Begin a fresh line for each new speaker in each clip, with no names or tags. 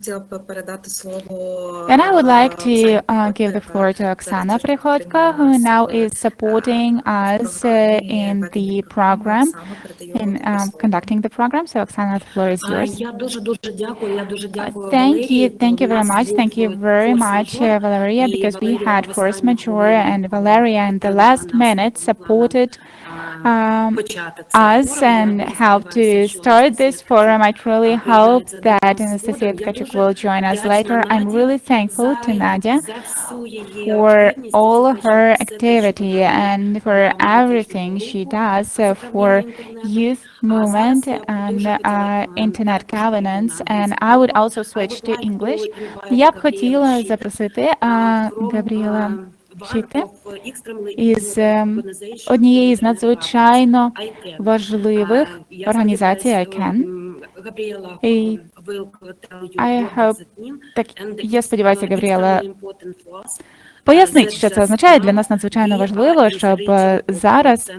Хотіла б передати слово
And I would like to
Оксані
give the floor to Oksana
Приходько,
Prihodko, who now is supporting us in the program,
Оксана, передаю
in
тобі слово.
conducting the program. So, Oksana, the floor is yours.
Я дуже дякую. Я дуже дякую
Thank you very much. Thank you very much, Valeria, because we had force majeure, and Valeria in the last minute supported us and helped to start this forum. I truly hope that Anastasia Tkachuk will join us later. I'm really thankful to Nadia for all her activity and for everything she does for youth movement and internet governance. And I would also switch to English. Я б хотіла запросити Габріела Шіте із однієї з надзвичайно важливих організацій ICANN. І я сподіваюся, Габріела пояснить, що це означає. Для нас надзвичайно важливо, щоб зараз,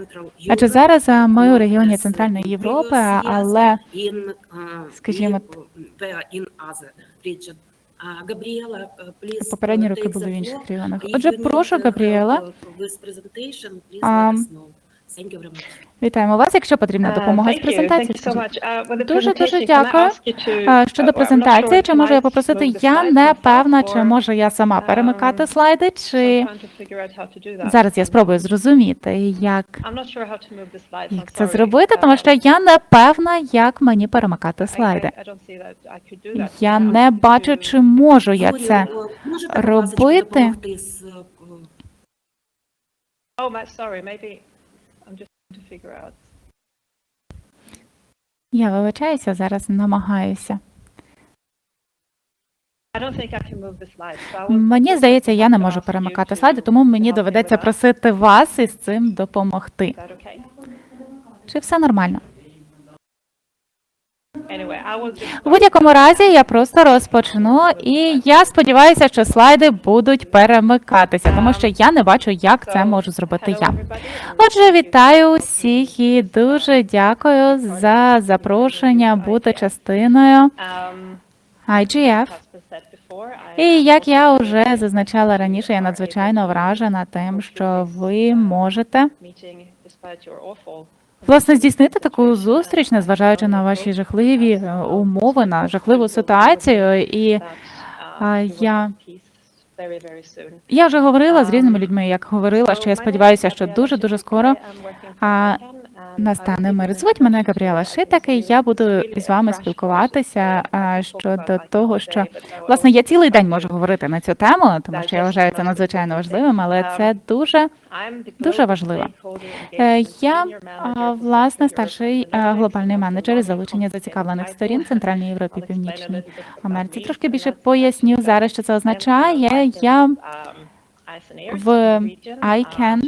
адже зараз ми у регіоні Центральної Європи, але, скажімо, попередні роки були в інших регіонах. Отже, прошу, Габріела, вітаємо вас, якщо потрібна допомога з презентацією. Дуже дякую. Щодо презентації, чи можу я попросити, я не певна, чи можу я сама перемикати слайди, чи зараз я спробую зрозуміти, як це зробити, тому що я не певна, як мені перемикати слайди. Я не бачу, чи можу я це робити. Я вибачаюся, зараз намагаюся. Мені здається, я не можу перемикати слайди, тому мені доведеться просити вас із цим допомогти. Чи все нормально? У будь-якому разі я просто розпочну, і я сподіваюся, що слайди будуть перемикатися, тому що я не бачу, як це можу зробити я. Отже, вітаю усіх і дуже дякую за запрошення бути частиною IGF. І як я вже зазначала раніше, я надзвичайно вражена тим, що ви можете власне здійснити таку зустріч, незважаючи на ваші жахливі умови, на жахливу ситуацію. І я вже говорила з різними людьми, як говорила, що я сподіваюся, що дуже скоро настане мир. Звуть мене Габріела Шитак, і я буду з вами спілкуватися щодо того, що, власне, я цілий день можу говорити на цю тему, тому що я вважаю це надзвичайно важливим, але це дуже важливо. Я, власне, старший глобальний менеджер із залучення зацікавлених сторін Центральній Європі, Північній Америці. Трошки більше поясню зараз, що це означає. Я в ICANN,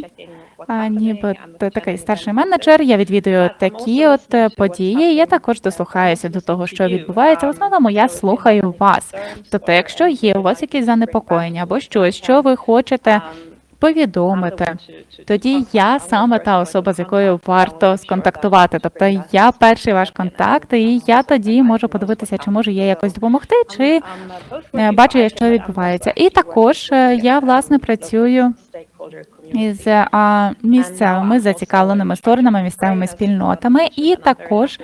ніби такий старший менеджер, я відвідую такі от події, я також дослухаюся до того, що відбувається. В основному я слухаю вас. Тобто, якщо є у вас якісь занепокоєння або щось, що ви хочете повідомити, тоді я саме та особа, з якою варто сконтактувати. Тобто я перший ваш контакт, і я тоді можу подивитися, чи можу я якось допомогти, чи бачу я, що відбувається. І також я, власне, працюю із місцевими зацікавленими сторонами, місцевими спільнотами. І також,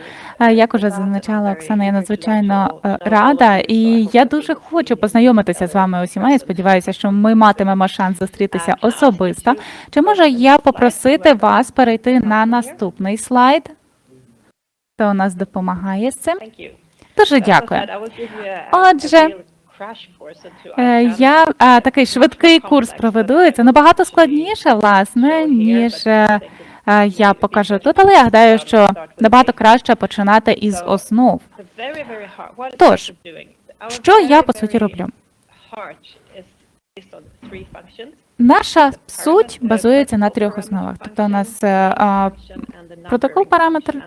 як уже зазначала Оксана, я надзвичайно рада, і я дуже хочу познайомитися з вами усіма. Я сподіваюся, що ми матимемо шанс зустрітися особисто. Чи можу я попросити вас перейти на наступний слайд? Хто у нас допомагає з цим? Дуже дякую. Отже, я такий швидкий курс проведу, і це набагато складніше, власне, ніж я покажу тут, але я гадаю, що набагато краще починати із основ. Тож, що я, по суті, роблю? Наша суть базується на 3 основах. Тобто у нас протокол, параметр,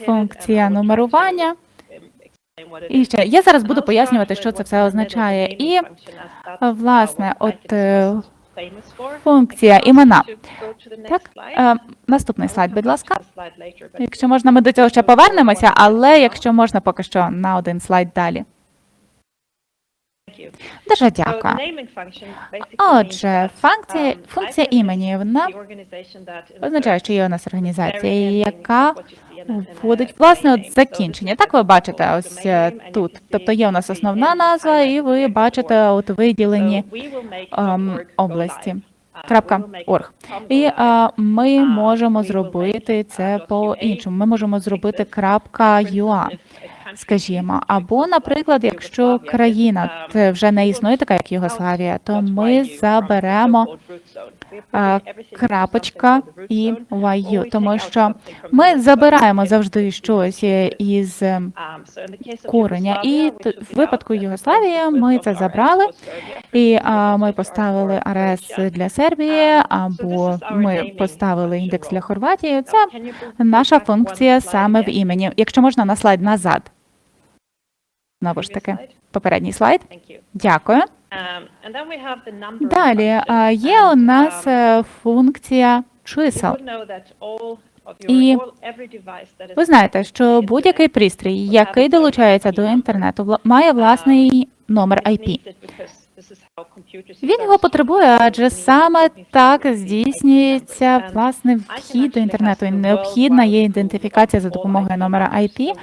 функція нумерування. І ще я зараз буду пояснювати, що це все означає. І, власне, от функція імена. Так, наступний слайд, будь ласка. Якщо можна, ми до цього ще повернемося, але якщо можна, поки що на один слайд далі. Дуже дякую. Отже, функція імені, вона означає, що є у нас організація, яка вводить, власне, от закінчення. Так ви бачите ось тут. Тобто є у нас основна назва, і ви бачите от виділені області. .org. І ми можемо зробити це по-іншому. Ми можемо зробити .ua, скажімо. Або, наприклад, якщо країна вже не існує така, як Югославія, то ми заберемо .eu, тому що ми забираємо завжди щось із кореня. І в випадку Югославії ми це забрали, і ми поставили АРС для Сербії, або ми поставили індекс для Хорватії. Це наша функція саме в імені. Якщо можна, на слайд назад. Знову ж таки, попередній слайд. Дякую. Далі є у нас функція чисел. І ви знаєте, що будь-який пристрій, який долучається до інтернету, має власний номер IP. Він його потребує, адже саме так здійснюється власне вхід до інтернету. І необхідна є ідентифікація за допомогою номера IP.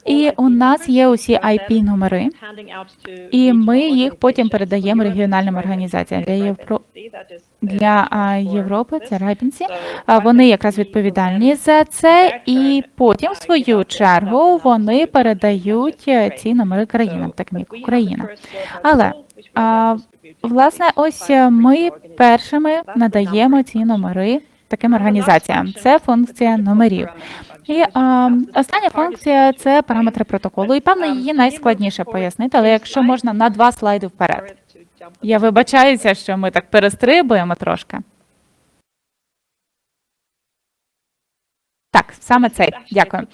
І у нас є усі IP-номери, і ми їх потім передаємо регіональним організаціям. Для Європи це райпінці. Вони якраз відповідальні за це, і потім, в свою чергу, вони передають ці номери країнам, так як Україна. Але власне, ось ми першими надаємо ці номери таким організаціям. Це функція номерів. І остання функція – це параметри протоколу. І, певно, її найскладніше пояснити, але якщо можна, на 2 слайди вперед. Я вибачаюся, що ми так перестрибуємо трошки. Так, саме цей. Дякую.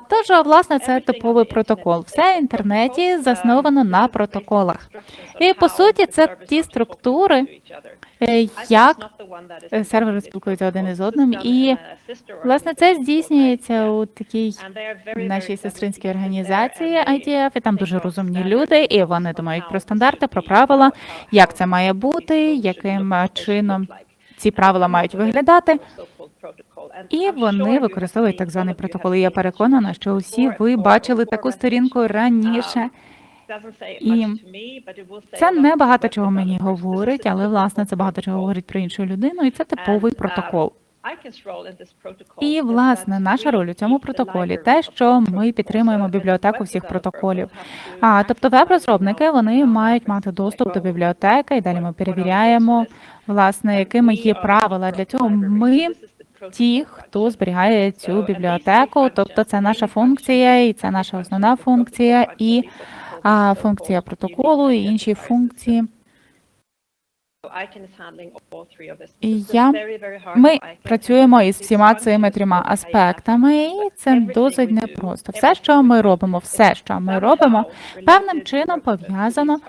Тож, власне, це типовий протокол. Все в інтернеті засновано на протоколах. І, по суті, це ті структури, як сервери спілкуються один із одним. І, власне, це здійснюється у такій нашій сестринській організації IGF, і там дуже розумні люди, і вони думають про стандарти, про правила, як це має бути, яким чином ці правила мають виглядати. І вони використовують так званий протокол. І я переконана, що усі ви бачили таку сторінку раніше. І це не багато чого мені говорить, але, власне, це багато чого говорить про іншу людину, і це типовий протокол. І, власне, наша роль у цьому протоколі – те, що ми підтримуємо бібліотеку всіх протоколів. Тобто веб-розробники, вони мають мати доступ до бібліотеки, і далі ми перевіряємо, власне, якими є правила. Для цього ми ті, хто зберігає цю бібліотеку, тобто це наша функція, і це наша основна функція, і функція протоколу, і інші функції. Ми працюємо із всіма цими 3 аспектами, і це досить непросто. Все, що ми робимо, певним чином пов'язано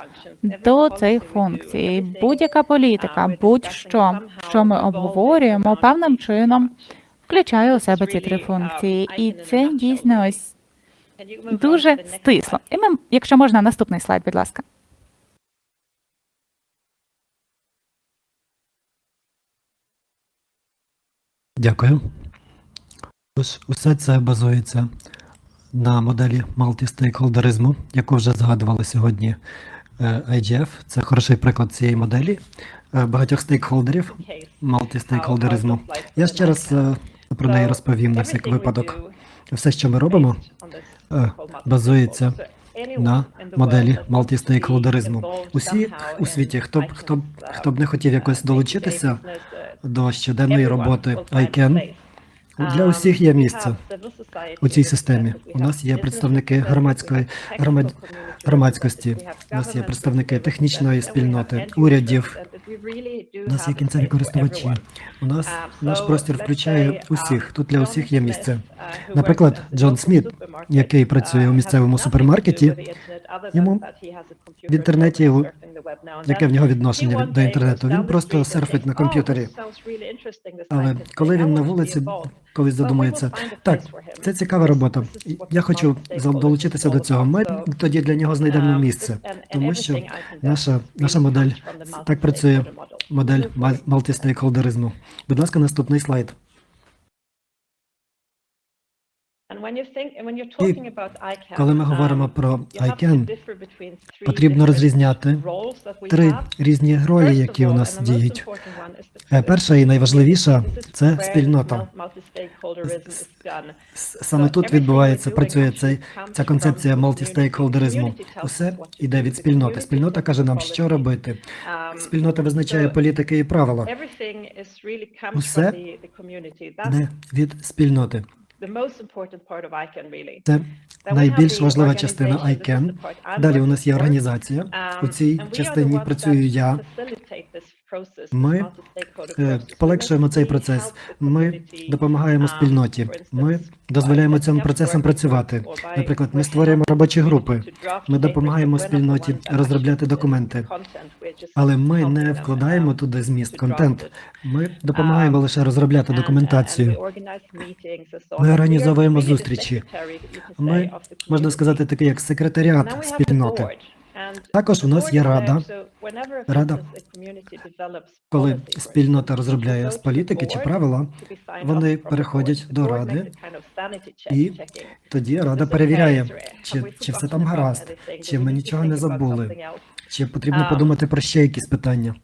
до цих функцій. Будь-яка політика, будь-що, що ми обговорюємо, певним чином включає у себе ці 3 функції. І це дійсно ось дуже стисло. І ми, якщо можна, наступний слайд, будь ласка.
Дякую. Тож, усе це базується на моделі мультистейкхолдеризму, яку вже згадували сьогодні IGF. Це хороший приклад цієї моделі багатьох стейкхолдерів, мультистейкхолдеризму. Я ще раз про неї розповім на всяк випадок. Все, що ми робимо, базується на моделі мультистейкхолдеризму. Усі у світі, хто б не хотів якось долучитися до щоденної роботи ICANN, для усіх є місце у цій системі. У нас є представники громадськості, у нас є представники технічної спільноти, урядів, у нас є кінцеві користувачі. У нас наш простір включає усіх, тут для усіх є місце. Наприклад, Джон Сміт, який працює у місцевому супермаркеті, Йому в інтернеті, яке в нього відношення до інтернету, він просто серфить на комп'ютері. Але коли він на вулиці колись задумається, так, це цікава робота, я хочу долучитися до цього, ми тоді для нього знайдемо місце, тому що наша модель, так працює модель мультистейкхолдеризму. Будь ласка, наступний слайд. І коли ми говоримо про ICANN, потрібно розрізняти три різні ролі, які у нас діють. Перша і найважливіша – це спільнота. Саме тут працює ця концепція мультистейкхолдеризму. Усе йде від спільноти. Спільнота каже нам, що робити. Спільнота визначає політики і правила. Усе йде від спільноти. Це найбільш важлива частина ICANN. Далі у нас є організація. У цій частині працюю я. Ми полегшуємо цей процес. Ми допомагаємо спільноті. Ми дозволяємо цим процесам працювати. Наприклад, ми створюємо робочі групи. Ми допомагаємо спільноті розробляти документи. Але ми не вкладаємо туди зміст, контент. Ми допомагаємо лише розробляти документацію. Ми організовуємо зустрічі. Ми, можна сказати, такий як секретаріат спільноти. Також у нас є рада. Рада, коли спільнота розробляє з політики чи правила, вони переходять до ради, і тоді рада перевіряє, чи все там гаразд, чи ми нічого не забули, чи потрібно подумати про ще якісь питання.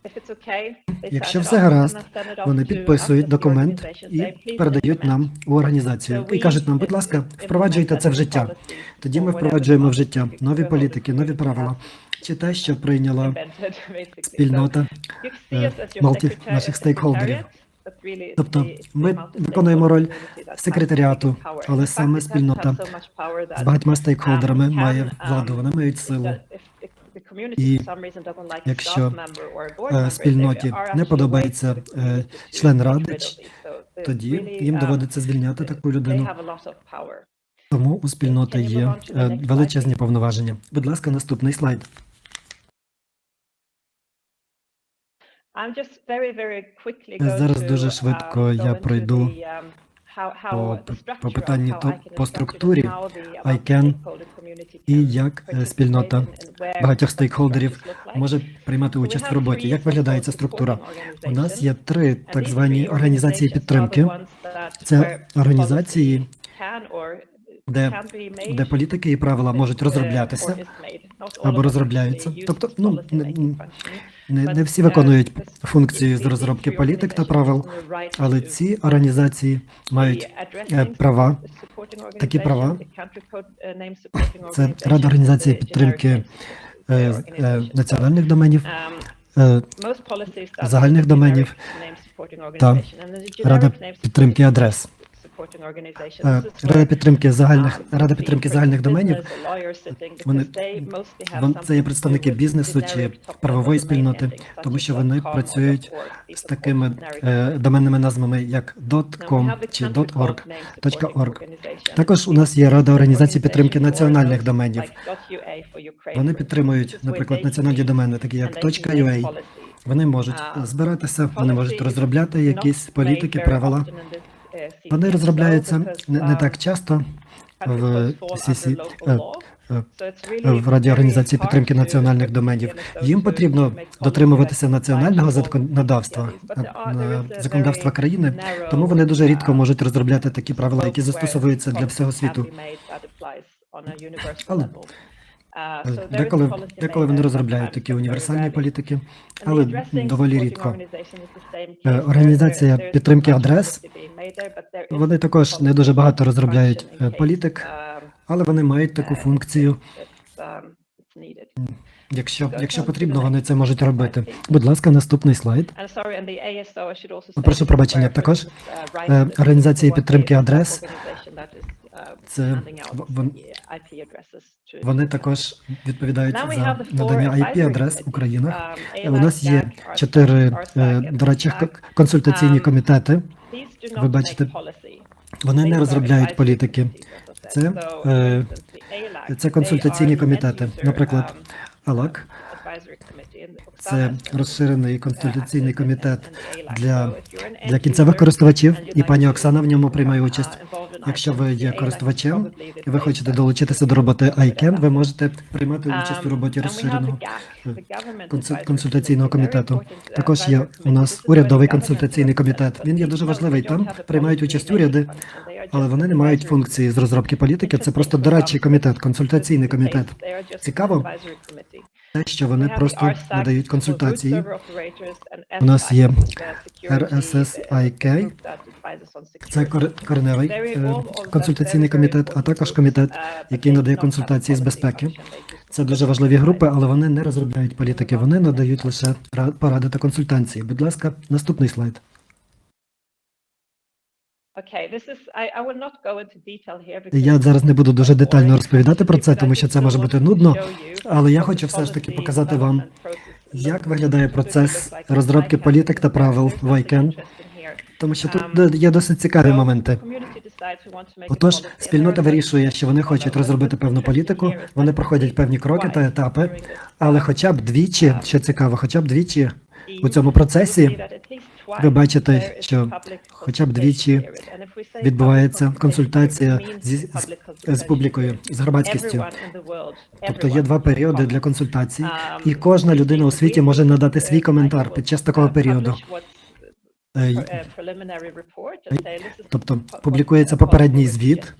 Якщо все гаразд, вони підписують документ і передають нам у організацію. І кажуть нам, будь ласка, впроваджуйте це в життя. Тоді ми впроваджуємо в життя нові політики, нові правила. Чи те, що прийняла спільнота наших стейкхолдерів. Тобто ми виконуємо роль секретаріату, але саме спільнота з багатьма стейкхолдерами має владу, вони мають силу. І якщо спільноті не подобається член ради, тоді їм доводиться звільняти таку людину. Тому у спільноти є величезні повноваження. Будь ласка, наступний слайд. Зараз дуже швидко я пройду по питанні по структурі ICANN і як спільнота багатьох стейкхолдерів може приймати участь в роботі. Як виглядає ця структура? У нас є три так звані організації підтримки. Це організації, де політики і правила можуть розроблятися або розробляються. Тобто, не всі виконують функції з розробки політик та правил, але ці організації мають права, такі права. Це Рада організації підтримки національних доменів, загальних доменів та Рада підтримки адрес. Рада підтримки загальних доменів, це є представники бізнесу чи правової спільноти, тому що вони працюють з такими доменними назвами, як .com чи .org. Також у нас є Рада організації підтримки національних доменів. Вони підтримують, наприклад, національні домени, такі як .ua. Вони можуть збиратися, вони можуть розробляти якісь політики, правила. Вони розробляються не так часто в в Раді організації підтримки національних доменів. Їм потрібно дотримуватися національного законодавства країни, тому вони дуже рідко можуть розробляти такі правила, які застосовуються для всього світу. Але деколи вони розробляють такі універсальні політики, але доволі рідко. Організація підтримки адрес, вони також не дуже багато розробляють політик, але вони мають таку функцію. Якщо потрібно, вони це можуть робити. Будь ласка, наступний слайд. Прошу пробачення. Також організації підтримки адрес, вони також відповідають за надання IP-адрес у країнах. У нас є 4 дорадчих консультаційні комітети. Ви бачите, вони не розробляють політики. Це Це консультаційні комітети. Наприклад, АЛАК – це розширений консультаційний комітет для кінцевих користувачів, і пані Оксана в ньому приймає участь. Якщо ви є користувачем і ви хочете долучитися до роботи ICANN, ви можете приймати участь у роботі розширеного консультаційного комітету. Також є у нас урядовий консультаційний комітет. Він є дуже важливий. Там приймають участь уряди, але вони не мають функції з розробки політики. Це просто дорадчий комітет, консультаційний комітет. Цікаво те, що вони просто надають консультації. У нас є RSSIK, це кореневий консультаційний комітет, а також комітет, який надає консультації з безпеки. Це дуже важливі групи, але вони не розробляють політики, вони надають лише поради та консультації. Будь ласка, наступний слайд. Я зараз не буду дуже детально розповідати про це, тому що це може бути нудно, але я хочу все ж таки показати вам, як виглядає процес розробки політик та правил в ICANN, тому що тут є досить цікаві моменти. Отож, спільнота вирішує, що вони хочуть розробити певну політику, вони проходять певні кроки та етапи, але хоча б двічі, що цікаво, хоча б двічі у цьому процесі ви бачите, що хоча б двічі відбувається консультація з публікою, з громадськістю. Тобто є два періоди для консультацій, і кожна людина у світі може надати свій коментар під час такого періоду. Тобто публікується попередній звіт.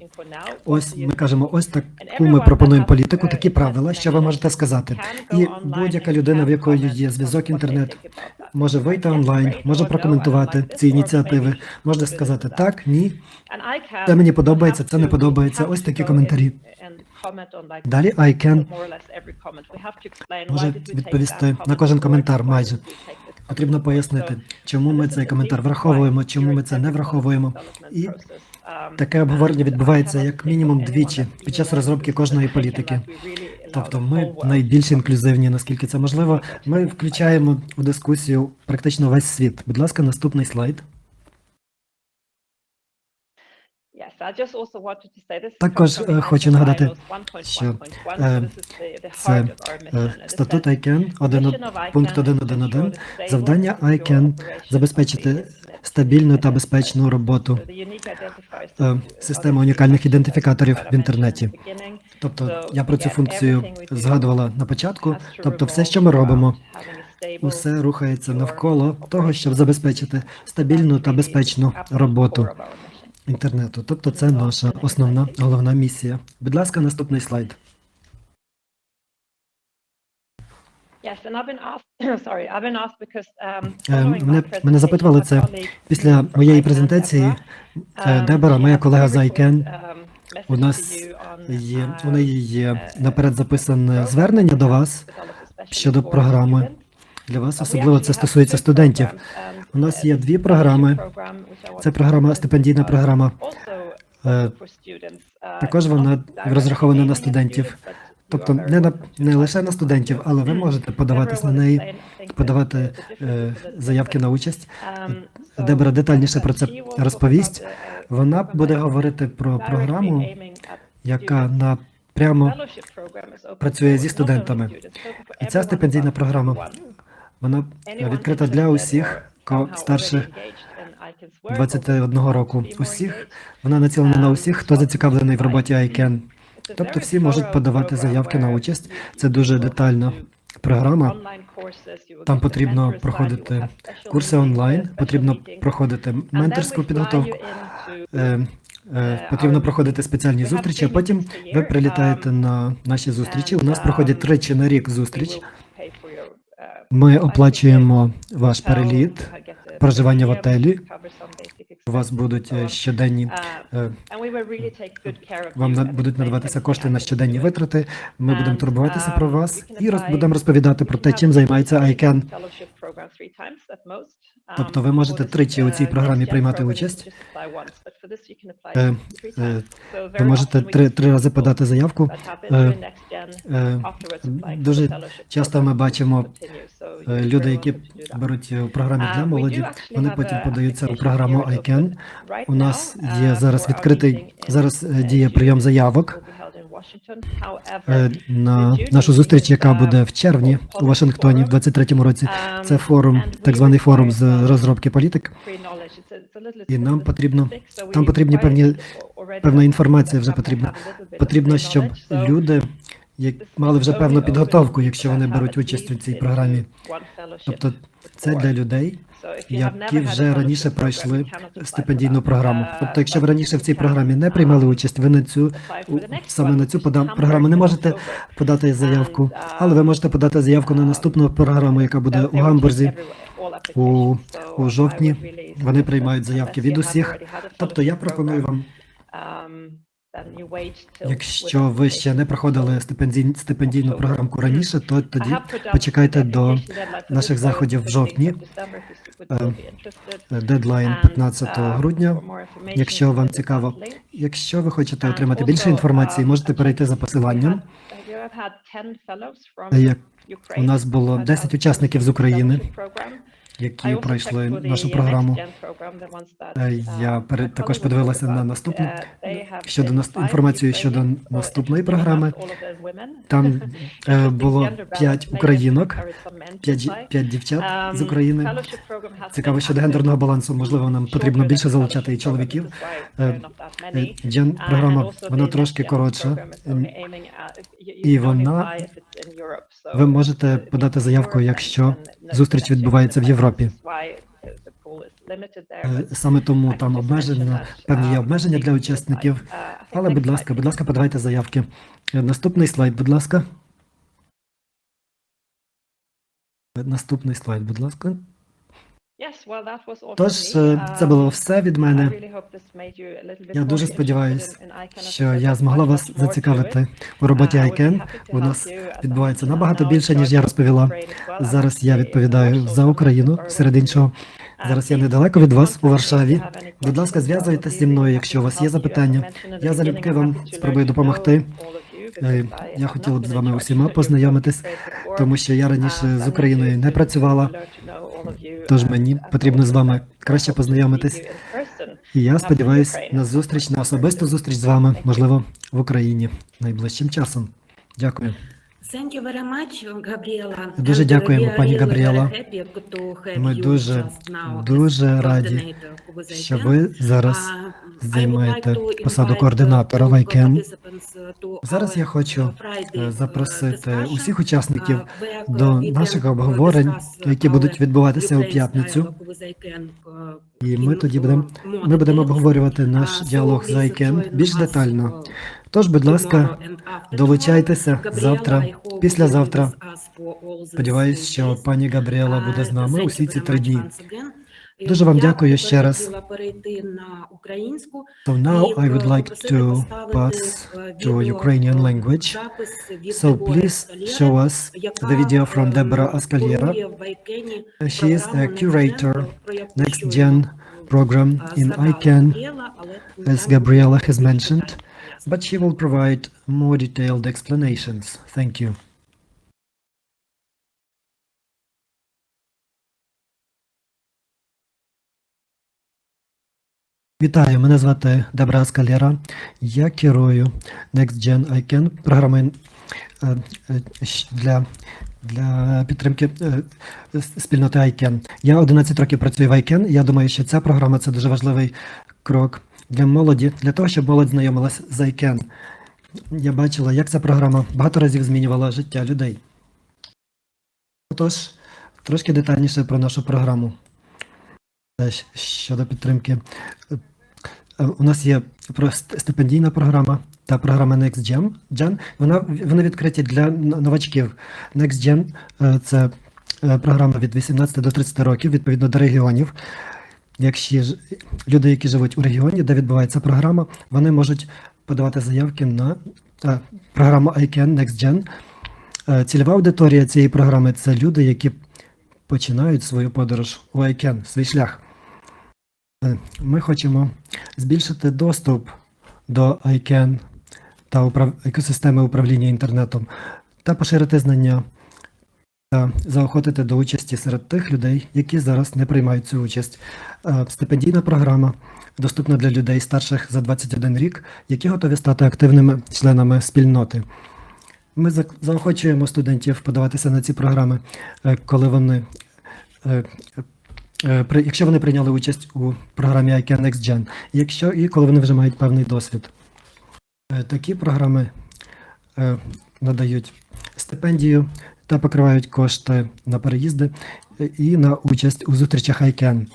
Ось ми кажемо, ось таку ми пропонуємо політику, такі правила, що ви можете сказати. І будь-яка людина, в якої є зв'язок інтернет, може вийти онлайн, може прокоментувати ці ініціативи, може сказати так, ні, це мені подобається, це не подобається, ось такі коментарі. Далі ICANN може відповісти на кожен коментар майже. Потрібно пояснити, чому ми цей коментар враховуємо, чому ми це не враховуємо. І таке обговорення відбувається як мінімум двічі під час розробки кожної політики. Тобто ми найбільш інклюзивні, наскільки це можливо. Ми включаємо у дискусію практично весь світ. Будь ласка, наступний слайд. Також хочу нагадати, що це статут ICANN, пункт 1.1.1. Завдання ICANN – забезпечити стабільну та безпечну роботу системи унікальних ідентифікаторів в інтернеті. Тобто я про цю функцію згадувала на початку. Тобто все, що ми робимо, усе рухається навколо того, щоб забезпечити стабільну та безпечну роботу інтернету. Тобто це наша основна, головна місія. Будь ласка, наступний слайд. Мене запитували це після моєї презентації. Дебора, моя колега з ICANN, у неї є наперед записане звернення до вас щодо програми. Для вас особливо це стосується студентів. У нас є дві програми. Це програма, стипендійна програма. Також вона розрахована на студентів. Тобто не лише на студентів, але ви можете подаватись на неї, подавати заявки на участь. Дебора детальніше про це розповість. Вона буде говорити про програму, яка прямо працює зі студентами. І ця стипендійна програма, вона відкрита для усіх, кого старше 21 року. Вона націлена на усіх, хто зацікавлений в роботі ICANN. Тобто всі можуть подавати заявки на участь. Це дуже детальна програма. Там потрібно проходити курси онлайн, потрібно проходити менторську підготовку, потрібно проходити спеціальні зустрічі, а потім ви прилітаєте на наші зустрічі. У нас проходять тричі на рік зустріч. Ми оплачуємо ваш переліт, проживання в готелі. У вас будуть щоденні, вам будуть надаватися кошти на щоденні витрати. Ми будемо турбуватися про вас і будемо розповідати про те, чим займається ICANN. Тобто ви можете тричі у цій програмі приймати участь. Ви можете три рази подати заявку. Дуже часто ми бачимо люди, які беруть у програмі для молоді, вони потім подаються у програму ICANN. У нас є зараз зараз діє прийом заявок. на нашу зустріч, яка буде в червні у Вашингтоні в 23-му році. Це форум, так званий форум з розробки політик. І нам потрібні певна інформація вже потрібна. Потрібно, щоб люди мали вже певну підготовку, якщо вони беруть участь у цій програмі. Тобто це для людей, які вже раніше пройшли стипендійну програму. Тобто, якщо ви раніше в цій програмі не приймали участь, ви саме на цю програму не можете подати заявку, але ви можете подати заявку на наступну програму, яка буде у Гамбурзі у жовтні. Вони приймають заявки від усіх. Тобто я пропоную вам, якщо ви ще не проходили стипендійну програмку раніше, то тоді почекайте до наших заходів в жовтні. Дедлайн 15 грудня. Якщо вам цікаво, якщо ви хочете отримати більше інформації, можете перейти за посиланням. У нас було 10 учасників з України, які пройшли нашу програму. Я також подивилася на наступну інформацію щодо наступної програми. Там було 5 українок, 5 дівчат з України. Цікаво, щодо гендерного балансу, можливо, нам потрібно більше залучати і чоловіків. Програма, вона трошки коротша, і ви можете подати заявку, якщо зустріч відбувається в Європі. Саме тому там певні є обмеження для учасників. Але, будь ласка, подавайте заявки. Наступний слайд, будь ласка. Наступний слайд, будь ласка. Тож, це було все від мене. Я дуже сподіваюся, що я змогла вас зацікавити у роботі ICANN. У нас відбувається набагато більше, ніж я розповіла. Зараз я відповідаю за Україну, серед іншого. Зараз я недалеко від вас, у Варшаві. Будь ласка, зв'язуйтесь зі мною, якщо у вас є запитання. Я залюбки вам спробую допомогти. Я хотіла б з вами усіма познайомитись, тому що я раніше з Україною не працювала, тож мені потрібно з вами краще познайомитись. І я сподіваюся на особисту зустріч з вами, можливо, в Україні найближчим часом. Дякую. Дуже дякуємо, пані Габріела. Ми дуже раді, що ви зараз займаєте посаду координатора в ICANN. Зараз я хочу запросити усіх учасників до наших обговорень, які будуть відбуватися у п'ятницю. І ми будемо обговорювати наш діалог з ICANN більш детально. Тож, будь ласка, долучайтеся завтра, післязавтра. Сподіваюсь, що пані Габріела буде з нами усі ці 3 дні. Дуже вам дякую ще раз. So now I would like to pass to Ukrainian language. So please show us the video from Deborah Askaliera. She is a curator, Next Gen program in ICANN, as Gabriela has mentioned, but she will provide more detailed explanations. Thank you. Вітаю, мене звати Дебра Аскалєра. Я керую Next Gen ICANN програмою для підтримки спільноти ICANN. Я 11 років працюю в ICANN. Я думаю, що ця програма – це дуже важливий крок для молоді, для того, щоб молодь знайомилась з ICANN. Я бачила, як ця програма багато разів змінювала життя людей. Отож, трошки детальніше про нашу програму щодо підтримки. У нас є стипендійна програма та програма Next Gen. Вони відкриті для новачків. Next Gen – це програма від 18 до 30 років, відповідно до регіонів. Якщо люди, які живуть у регіоні, де відбувається програма, вони можуть подавати заявки на програму ICANN Next Gen. Цільова аудиторія цієї програми – це люди, які починають свою подорож у ICANN, свій шлях. Ми хочемо збільшити доступ до ICANN та екосистеми управління інтернетом та поширити знання та заохотити до участі серед тих людей, які зараз не приймають цю участь. Стипендійна програма доступна для людей старших за 21 рік, які готові стати активними членами спільноти. Ми заохочуємо студентів подаватися на ці програми, коли вони, якщо вони прийняли участь у програмі ICANN Next Gen, і коли вони вже мають певний досвід. Такі програми надають стипендію та покривають кошти на переїзди і на участь у зустрічах ICANN.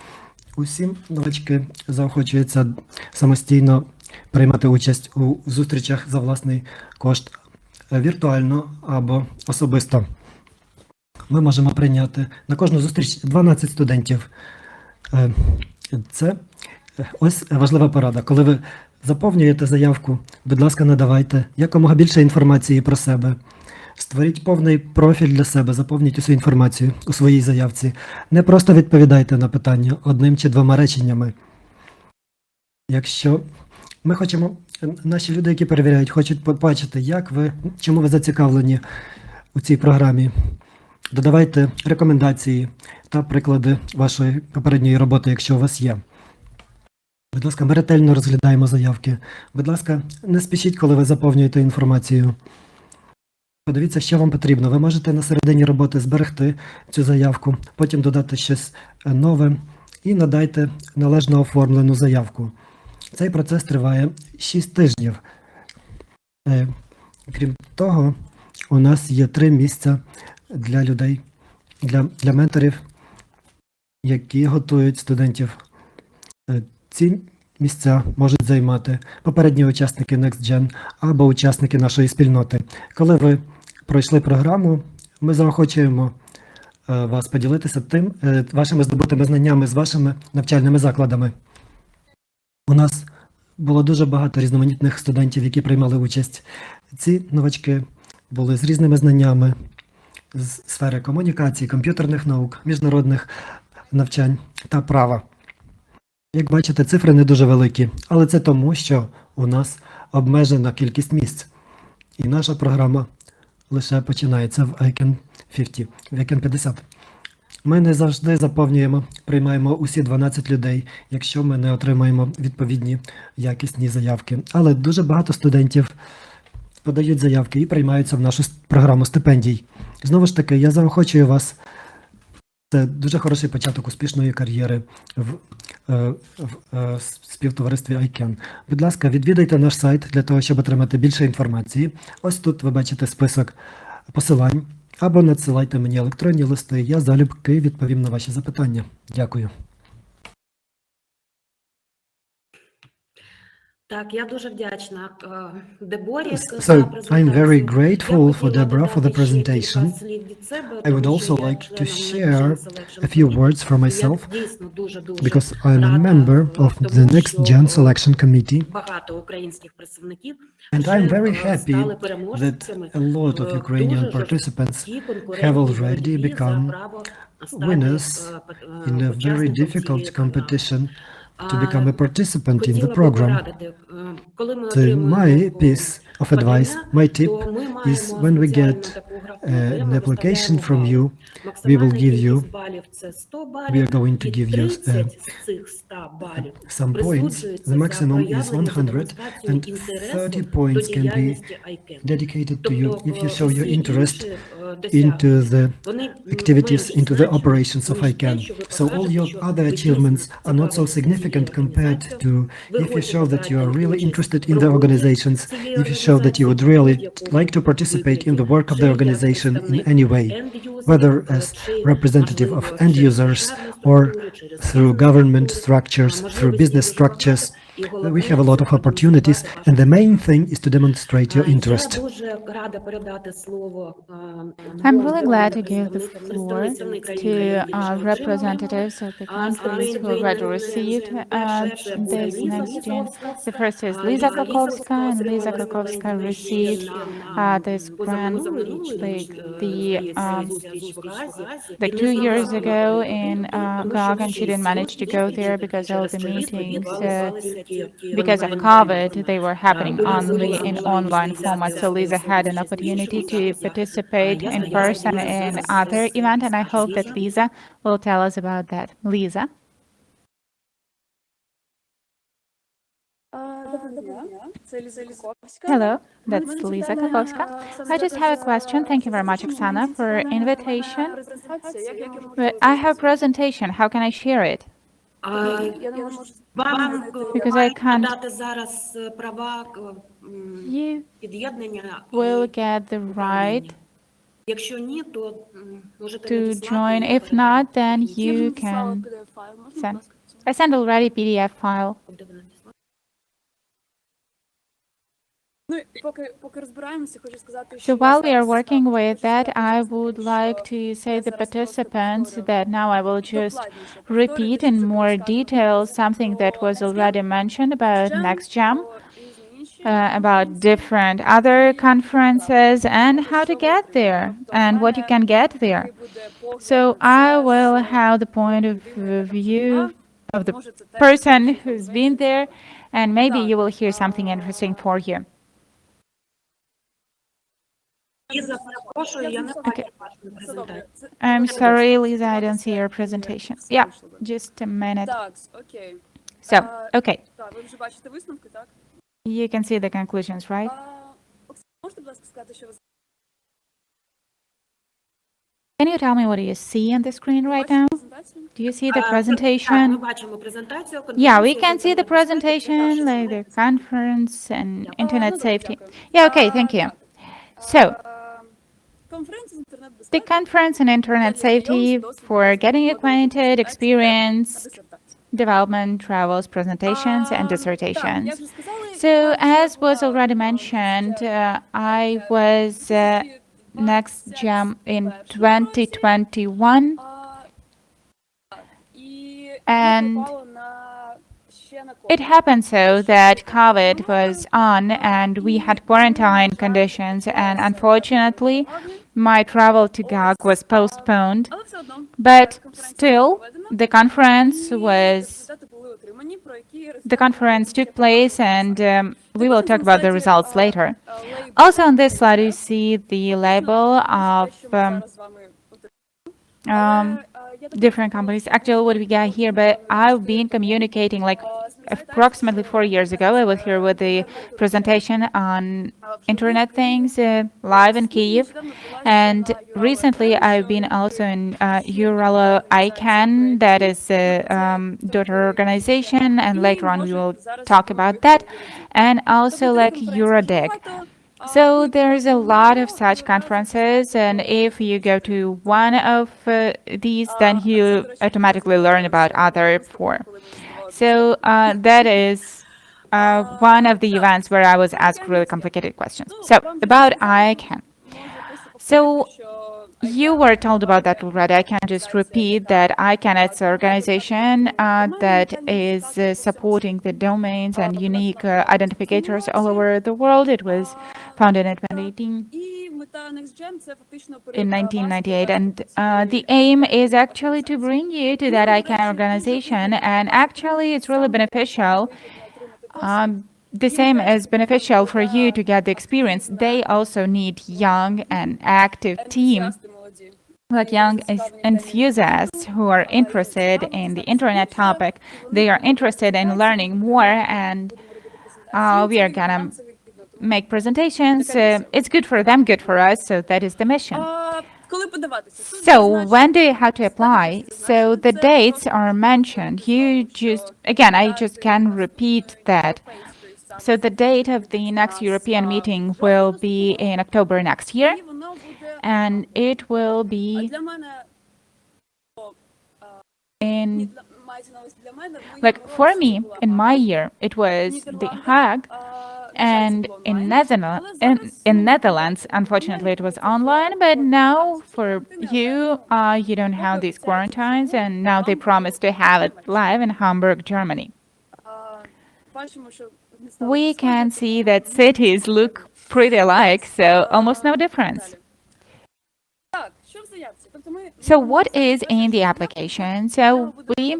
Усі новачки заохочуються самостійно приймати участь у зустрічах за власний кошт віртуально або особисто. Ми можемо прийняти на кожну зустріч 12 студентів. Це ось важлива порада. Коли ви заповнюєте заявку, будь ласка, надавайте якомога більше інформації про себе. Створіть повний профіль для себе, заповніть усю інформацію у своїй заявці. Не просто відповідайте на питання одним чи двома реченнями. Якщо ми хочемо, наші люди, які перевіряють, хочуть побачити, чому ви зацікавлені у цій програмі. Додавайте рекомендації та приклади вашої попередньої роботи, якщо у вас є. Будь ласка, ми ретельно розглядаємо заявки. Будь ласка, не спішіть, коли ви заповнюєте інформацію. Подивіться, що вам потрібно. Ви можете на середині роботи зберегти цю заявку, потім додати щось нове і надайте належно оформлену заявку. Цей процес триває 6 тижнів. Крім того, у нас є 3 місця для людей, для менторів, які готують студентів. Ці місця можуть займати попередні учасники Next Gen або учасники нашої спільноти. Коли ви пройшли програму, ми заохочуємо вас поділитися вашими здобутими знаннями з вашими навчальними закладами. У нас було дуже багато різноманітних студентів, які приймали участь. Ці новачки були з різними знаннями з сфери комунікації, комп'ютерних наук, міжнародних навчань та права. Як бачите, цифри не дуже великі, але це тому, що у нас обмежена кількість місць. І наша програма лише починається в ICANN 50. Ми не завжди приймаємо усі 12 людей, якщо ми не отримаємо відповідні якісні заявки. Але дуже багато студентів подають заявки і приймаються в нашу програму стипендій. Знову ж таки, я заохочую вас. Це дуже хороший початок успішної кар'єри в співтоваристві ICANN. Будь ласка, відвідайте наш сайт для того, щоб отримати більше інформації. Ось тут ви бачите список посилань. Або надсилайте мені електронні листи, я залюбки відповім на ваші запитання. Дякую.
Так, я дуже вдячна Деборі за
So,
презентацію.
I'm very grateful
Я
for
хотіла
Deborah for the
додати ще
presentation.
кілька слів від себе,
I would
тому що
also
я
like to
членом
share
Next Gen Selection
a few
Committee.
words for myself,
Я дійсно дуже
because I'm a
рада,
member of the
тому
Next
що,
Gen Selection Committee,
багато українських представників
and
вже
I'm very happy
стали
that
переможцями
a lot of
в
Ukrainian
дуже
participants
жорсткій
have
конкурентній
already
боротьбі за
become
право стати
winners in a very
учасником
difficult
цієї програми.
competition to become a participant in the
Хотіла би
program.
порадити, коли ми
So
отримуємо
my piece of advice, my tip
то ми
is
маємо
when we
спеціальну
get
таку графу, де
an
ми
application
виставляємо
from
бали.
you, we will
Максимальна
give you,
кількість балів – це 100
we
балів,
are going to
і
give you
30 з цих 100 балів
some points.
присуджується
The
за
maximum is
проявлення, за
100
демонстрацію
and
інтересу
30
до
points can be
діяльності ICANN.
dedicated to you
Тобто
if you show your
всі
interest
інші
into the
вони
activities,
менш
into the
значні,
operations of
ніж те,
ICANN.
що ви
So all
покажете,
your
що
other
ви дійсно
achievements are not so
цікавитесь
significant
цією
compared to
організацією. Ви
if you
хочете
show that you are
брати
really
участь
interested
в
in the
роботі
organizations,
цієї
if you show that you would really
організації,
like to participate in the work of the
чи як
organization in
представник
any way,
end-user,
whether as
чи,
representative of
можливо,
end
через
users
державні
or
структури, через
through
бізнес
government
структури.
structures, through
Можливостей
business
дуже
structures.
багато, і
We
головне
have a lot
це
of opportunities,
продемонструвати
and the
вашу
main thing is to demonstrate your interest.
Я дуже рада передати слово
I'm really glad to give the floor
представницям
to
країн, які вже отримали.
representatives of the countries who already received this next gen. The first is Lisa Krakovska, and Lisa Krakovska received this grant like 2 years ago in Gag, and she didn't manage to go there because all the meetings, because of COVID, they were happening only in online format. So Lisa had an opportunity to participate in person in other event, and I hope that Lisa will tell us about that. Lisa? Hello, that's Lisa Kakovska. I just have a question. Thank you very much, Oksana, for invitation. But I have a presentation. How can I share it?
Вам
Because I
мають
can't.
надати зараз права
You
під'єднання
will
і
get the
управління.
right
Якщо ні, то можете
to
надіслати.
join.
і
If not, then
передати.
you can send. I sent already PDF file.
Де ви надіслали?
So while we are working with that, I would like to say the participants that now I will just repeat in more detail something that was already mentioned about NextGem, about different other conferences and how to get there and what you can get there. So I will have the point of view of the person who's been there, and maybe you will hear something interesting for you.
Ліза, перепрошую, я не бачу вашу презентацію.
I'm sorry, Lisa, I don't see your presentation. Yeah, just a minute. So, okay, you can see the conclusions, right? Can you tell me what you see on the screen right now? Do you see the
Так, ми
presentation?
бачимо презентацію.
Yeah, we can see the presentation, like the conference and internet safety. Yeah, okay, thank you. So, the conference on internet safety for getting acquainted, experience, development, travels, presentations, and dissertations. So, as was already mentioned, I was NextGem in 2021, and it happened so that COVID was on and we had quarantine conditions, and unfortunately, my travel to Gag was postponed. But still, the conference took place, and we will talk about the results later. Also on this slide, you see the label of different companies. Actually, what we got here, but I've been communicating like approximately 4 years ago. I was here with the presentation on internet things live in Kyiv, and recently I've been also in Uralo ICANN, that is a daughter organization, and later on we will talk about that, and also like Eurodig. So there's a lot of such conferences, and if you go to one of these, then you automatically learn about other four. So that is one of the events where I was asked really complicated questions. So about ICANN. So you were told about that already. I can just repeat that ICANN is an organization that is supporting the domains and unique identifiers all over the world. It was founded in 2018, in 1998, and the aim is actually to bring you to that ICANN organization, and actually it's really beneficial. The same as beneficial for you to get the experience. They also need young and active team, like young enthusiasts who are interested in the internet topic. They are interested in learning more, and we are gonna make presentations. It's good for them, good for us, so that is the mission. So when do you have to apply? So the dates are mentioned. I just can repeat that. So the date of the next European meeting will be in October next year, and it will be in, like for me, in my year, it was The Hague, and in Netherlands, unfortunately, it was online, but now for you, you don't have these quarantines, and now they promise to have it live in Hamburg, Germany. We can see that cities look pretty alike, so almost no difference. So what is in the application? So we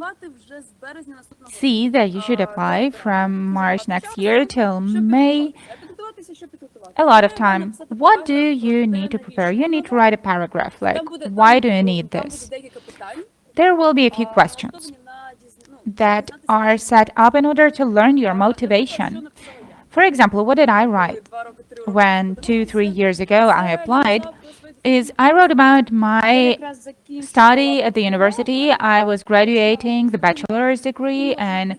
see that you should apply from March next year till May. A lot of time. What do you need to prepare? You need to write a paragraph, like, why do you need this? There will be a few questions. that are set up in order to learn your motivation. For example, what did I write when 2-3 years ago I applied? Is I wrote about my study at the university. I was graduating the bachelor's degree, and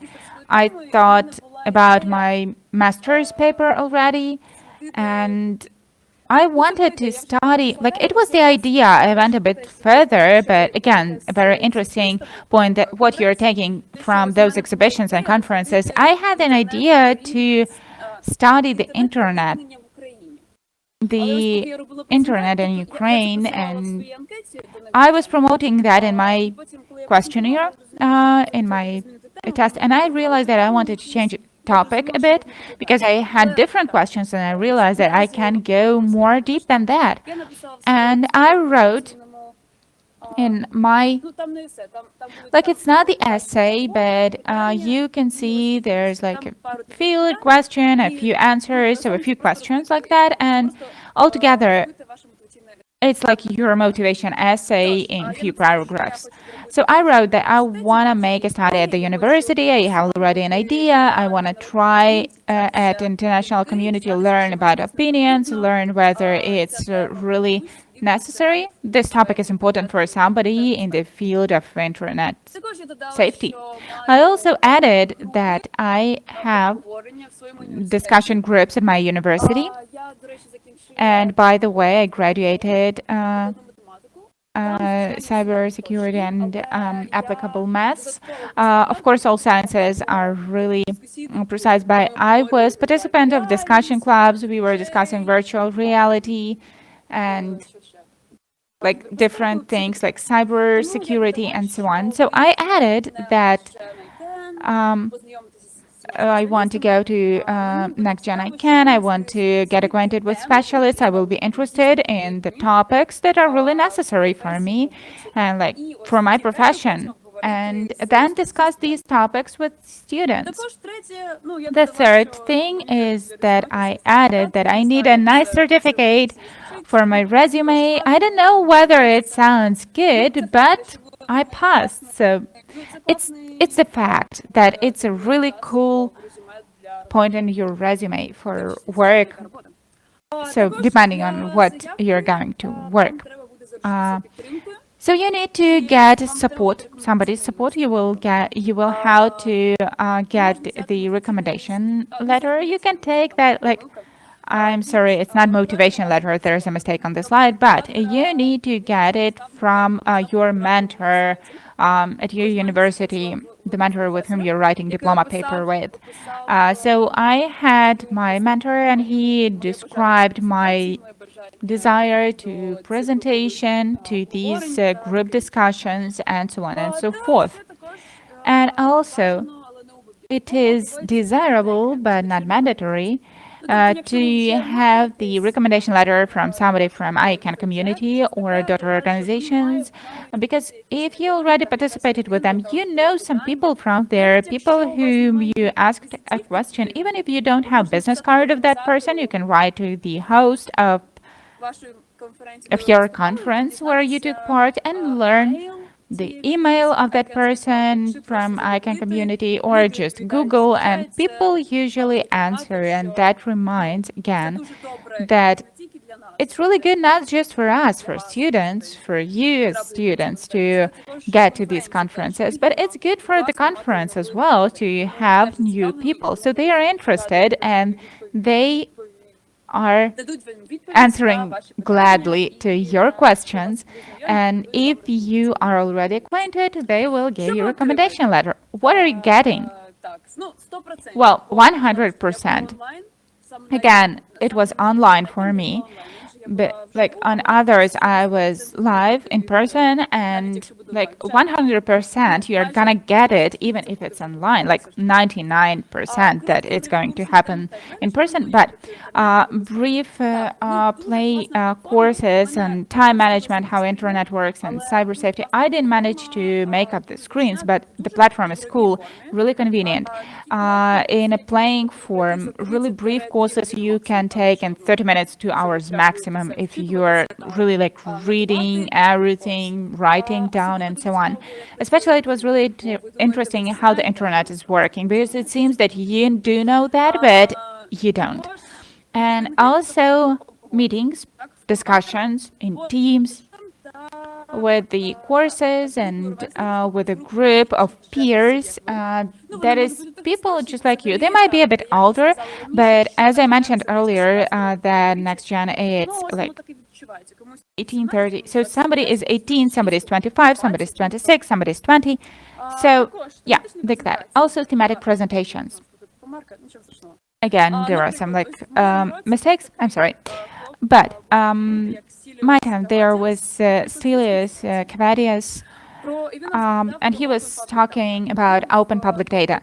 I thought about my master's paper already, and I wanted to study, like it was the idea. I went a bit further, but again, a very interesting point that what you're taking from those exhibitions and conferences. I had an idea to study the internet in Ukraine, and I was promoting that in my questionnaire, in my test, and I realized that I wanted to change topic a bit because I had different questions, and I realized that I can go more deep than that. And I wrote in my, like it's not the essay, but you can see there's like a field question, a few answers, so a few questions like that, and altogether it's like your motivation essay in a few paragraphs. So I wrote that I want to make a study at the university. I have already an idea. I want to try at international community, learn about opinions, learn whether it's really necessary. This topic is important for somebody in the field of internet safety. I also added that I have discussion groups at my university. And by the way, I graduated cybersecurity and applicable maths. Of course, all sciences are really precise, but I was participant of discussion clubs. We were discussing virtual reality and like different things like cybersecurity and so on. So I added that I want to go to Next Gen ICANN. I want to get acquainted with specialists. I will be interested in the topics that are really necessary for me and like for my profession. And then discuss these topics with students. The third thing is that I added that I need a nice certificate for my resume. I don't know whether it sounds good, but I passed. So it's a fact that it's a really cool point in your resume for work. So depending on what you're going to work. So you need to get support, somebody's support. You will have to get the recommendation letter. You can take that, like, I'm sorry, it's not motivation letter. There's a mistake on the slide, but you need to get it from your mentor at your university, the mentor with whom you're writing diploma paper with. So I had my mentor, and he described my desire to presentation, to these group discussions, and so on and so forth. And also, it is desirable but not mandatory to have the recommendation letter from somebody from ICANN community or daughter organizations, because if you already participated with them, you know some people from there, people whom you asked a question. Even if you don't have business card of that person, you can write to the host of your conference where you took part and learn the email of that person from ICANN community, or just Google, and people usually answer. And that reminds again that it's really good not just for us, for students, for you as students to get to these conferences, but it's good for the conference as well to have new people. So they are interested and they are answering gladly to your questions. And if you are already acquainted, they will give you a recommendation letter. What are you getting? Well, 100%. Again, it was online for me, but like on others, I was live in person, and like 100% you're gonna get it even if it's online, like 99% that it's going to happen in person. But brief play courses on time management, how internet works, and cyber safety, I didn't manage to make up the screens, but the platform is cool, really convenient. In a playing form, really brief courses you can take in 30 minutes, 2 hours maximum. maximum if you're really like reading everything, writing down, and so on. Especially, it was really interesting how the internet is working, because it seems that you do know that, but you don't. And also meetings, discussions in teams with the courses and with a group of peers that is people just like you. They might be a bit older, but as I mentioned earlier, that next gen it's like 18, 30. So somebody is 18, somebody is 25, somebody is 26, somebody is 20. So yeah, like that. Also thematic presentations. Again, there are some like mistakes. I'm sorry. But my time there was Stelios Kavadias, and he was talking about open public data.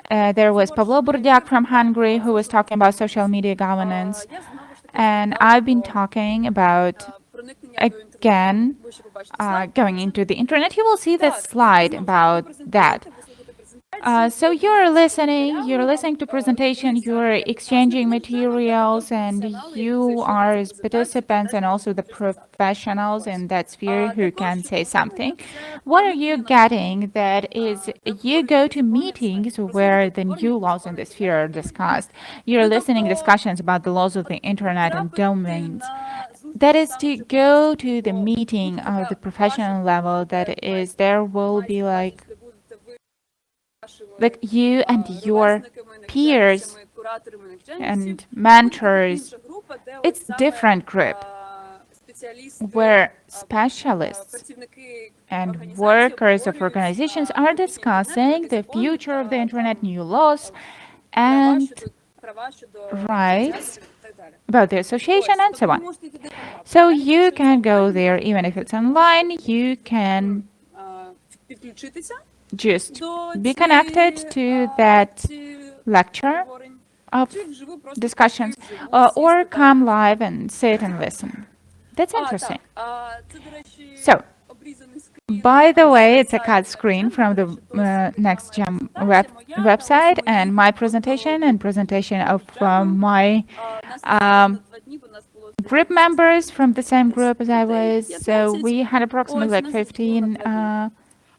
There was Pavlo Burdiak from Hungary who was talking about social media governance. And I've been talking about, again, going into the internet. You will see the slide about that. So you're listening to presentation, you're exchanging materials, and you are as participants and also the professionals in that sphere who can say something. What are you getting? That is, you go to meetings where the new laws in the sphere are discussed. You're listening discussions about the laws of the internet and domains. That is to go to the meeting of the professional level. That is, there will be like you and your peers and mentors. It's different group where specialists and workers of organizations are discussing the future of the internet, new laws and rights about the association and so on. So you can go there even if it's online. You can just be connected to that lecture of discussions or come live and sit and listen. That's interesting. So, by the way, it's a cut screen from the NextGen website, and my presentation and presentation of my group members from the same group as I was. So we had approximately like 15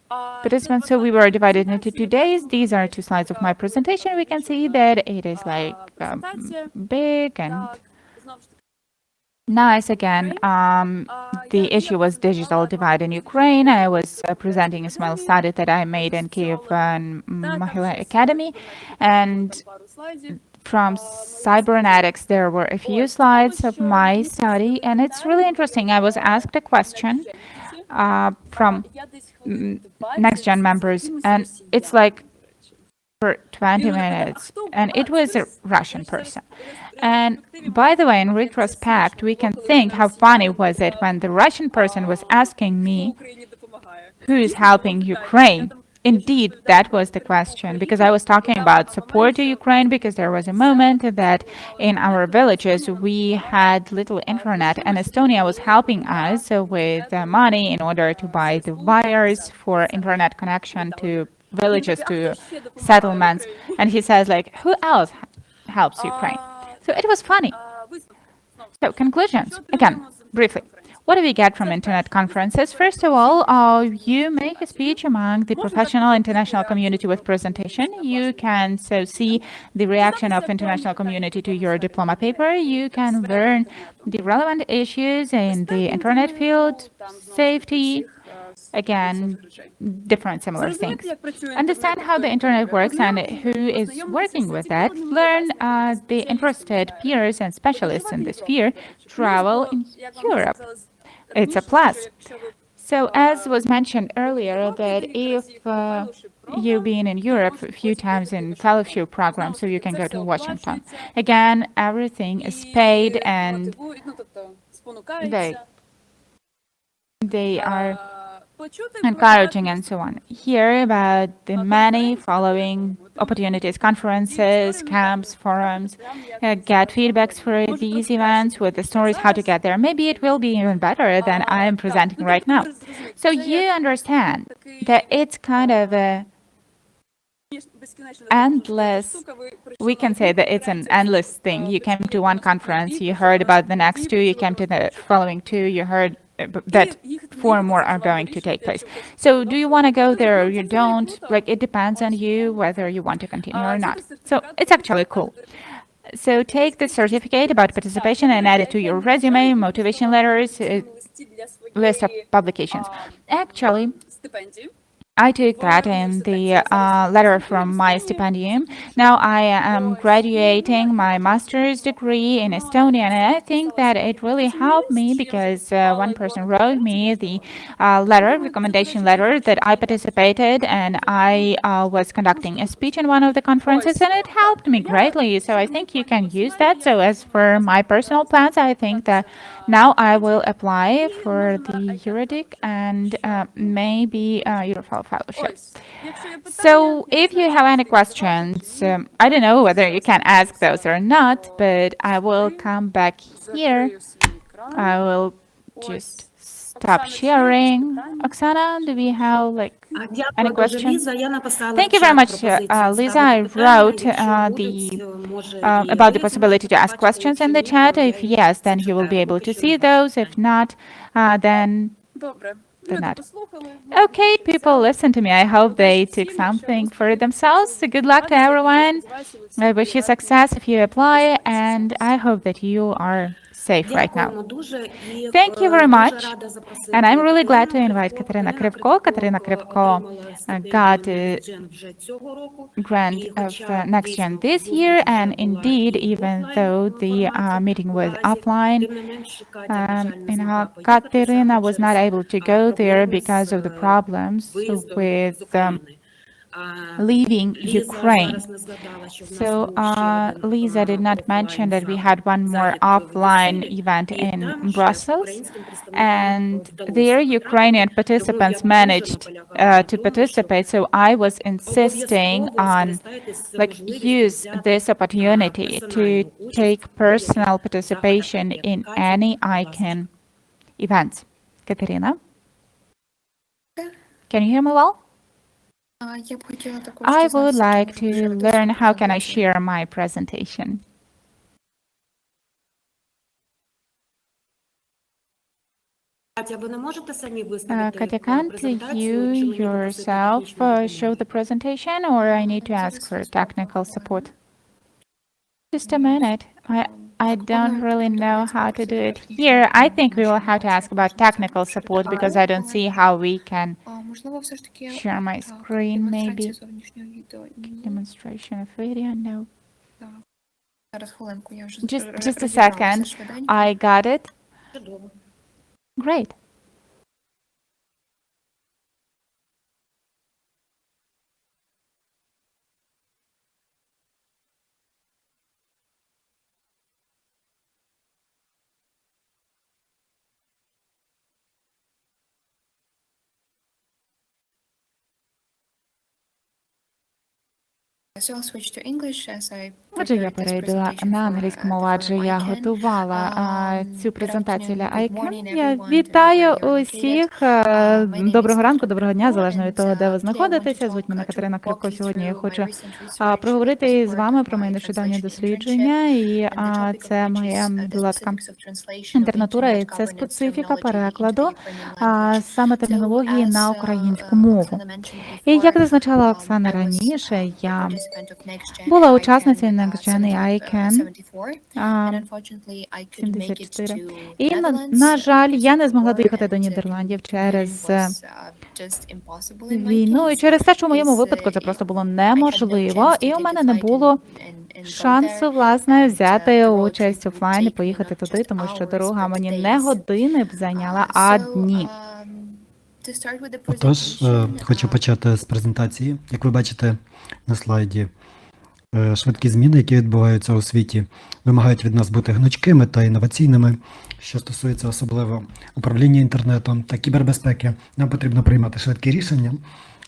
participants, so we were divided into 2 days. These are 2 slides of my presentation. We can see that it is like big and nice. Again, the issue was digital divide in Ukraine. I was presenting a small study that I made in Kiev Mahila Academy, and from cybernetics there were a few slides of my study, and it's really interesting. I was asked a question from NextGen members, and it's like for 20 minutes, and it was a Russian person. And by the way, in retrospect, we can think how funny was it when the Russian person was asking me who is helping Ukraine. Indeed, that was the question, because I was talking about support to Ukraine, because there was a moment that in our villages we had little internet, and Estonia was helping us with money in order to buy the wires for internet connection to villages, to settlements. And he says, like, who else helps Ukraine? So it was funny. So conclusions, again, briefly. What do we get from internet conferences? First of all, you make a speech among the professional international community with presentation. You can so see the reaction of international community to your diploma paper. You can learn the relevant issues in the internet field, safety, again, different similar things. Understand how the internet works and who is working with that. Learn the interested peers and specialists in this sphere. Travel in Europe. It's a plus. So as was mentioned earlier, that if you've been in Europe a few times in fellowship programs, so you can go to Washington. Again, everything is paid, and they are encouraging and so on. Hear about the many following opportunities, conferences, camps, forums, get feedbacks for these events with the stories how to get there. Maybe it will be even better than I am presenting right now. So you understand that it's kind of a endless. We can say that it's an endless thing. You came to one conference, you heard about the next two, you came to the following two, you heard that 4 more are going to take place. So do you want to go there or you don't? Like, it depends on you whether you want to continue or not. So it's actually cool. So take the certificate about participation and add it to your resume, motivation letters, list of publications. Actually, I took that in the letter from my stipendium. Now I am graduating my master's degree in Estonia, and I think that it really helped me because one person wrote me the recommendation letter, that I participated and I was conducting a speech in one of the conferences, and it helped me greatly. So I think you can use that. So as for my personal plans, I think that now I will apply for the Eurodic and maybe Eurofollow Fellowship. So if you have any questions, I don't know whether you can ask those or not, but I will come back here. I will just stop sharing. Oksana, do we have any questions? Thank you very much, Lisa. I wrote about the possibility to ask questions in the chat. If yes, then you will be able to see those. If not, then not. Okay, people, listen to me. I hope they took something for themselves. So good luck to everyone. I wish you success if you apply, and I hope that you are safe right now. Thank you very much. And I'm really glad to invite Katerina Krivko. Katerina Krivko got a grant of NextGen this year, and indeed, even though the meeting was offline, Katerina was not able to go there because of the problems with leaving Ukraine. So Lisa did not mention that we had one more offline event in Brussels, and there Ukrainian participants managed to participate. So I was insisting on use this opportunity to take personal participation in any ICANN events. Katerina, can you hear me well? I would like to learn how can I share my presentation. Katya, can't you yourself show the presentation, or I need to ask for technical support? Just a minute. I don't really know how to do it here. I think we will have to ask about technical support because I don't see how we can share my screen, maybe. Demonstration of video, no. Just a second. I got it. Great. Отже, я перейду на англійську мову, адже я готувала цю презентацію для ICANN. Я вітаю усіх. Доброго ранку, доброго дня, залежно від того, де ви знаходитеся. Звуть мене Катерина Кривко. Сьогодні я хочу проговорити з вами про моє нещодавнє дослідження. І це моя була інтернатура, і це специфіка перекладу саме термінології на українську мову. І як зазначала Оксана раніше, я була учасницею NextGen і ICANN 74. І, на жаль, я не змогла доїхати до Нідерландів через війну. І через те, що в моєму випадку це просто було неможливо. І у мене не було шансу, власне, взяти участь офлайн і поїхати туди, тому що дорога мені не години б зайняла, а дні.
Отож, хочу почати з презентації. Як ви бачите на слайді, швидкі зміни, які відбуваються у світі, вимагають від нас бути гнучкими та інноваційними. Що стосується особливо управління інтернетом та кібербезпеки, нам потрібно приймати швидкі рішення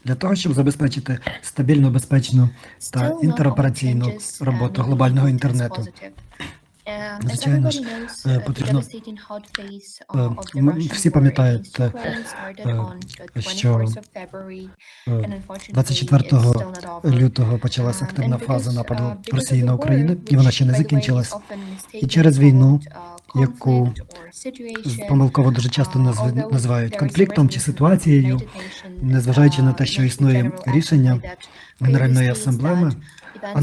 для того, щоб забезпечити стабільну, безпечну та інтеропераційну роботу глобального інтернету. Звичайно ж, потрібно всі пам'ятають, що 24 лютого почалася активна фаза нападу Росії на Україну, і вона ще не закінчилась. І через війну, яку помилково дуже часто називають конфліктом чи ситуацією, незважаючи на те, що існує рішення Генеральної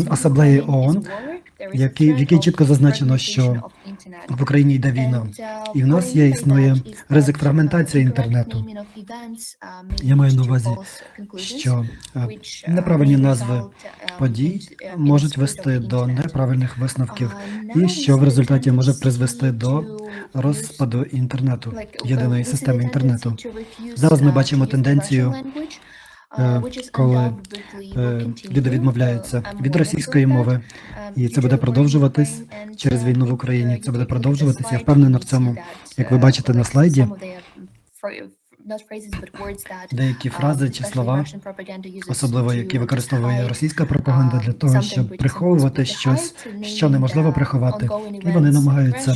асамблеї ООН, в якій чітко зазначено, що в Україні йде війна, і в нас існує ризик фрагментації інтернету. Я маю на увазі, що неправильні назви подій можуть вести до неправильних висновків, і що в результаті може призвести до розпаду інтернету, єдиної системи інтернету. Зараз ми бачимо тенденцію, коли люди відмовляються від російської мови, і це буде продовжуватись через війну в Україні. Це буде продовжуватись, я впевнена в цьому. Як ви бачите на слайді, деякі фрази чи слова, особливо які використовує російська пропаганда для того, щоб приховувати щось, що неможливо приховати. І вони намагаються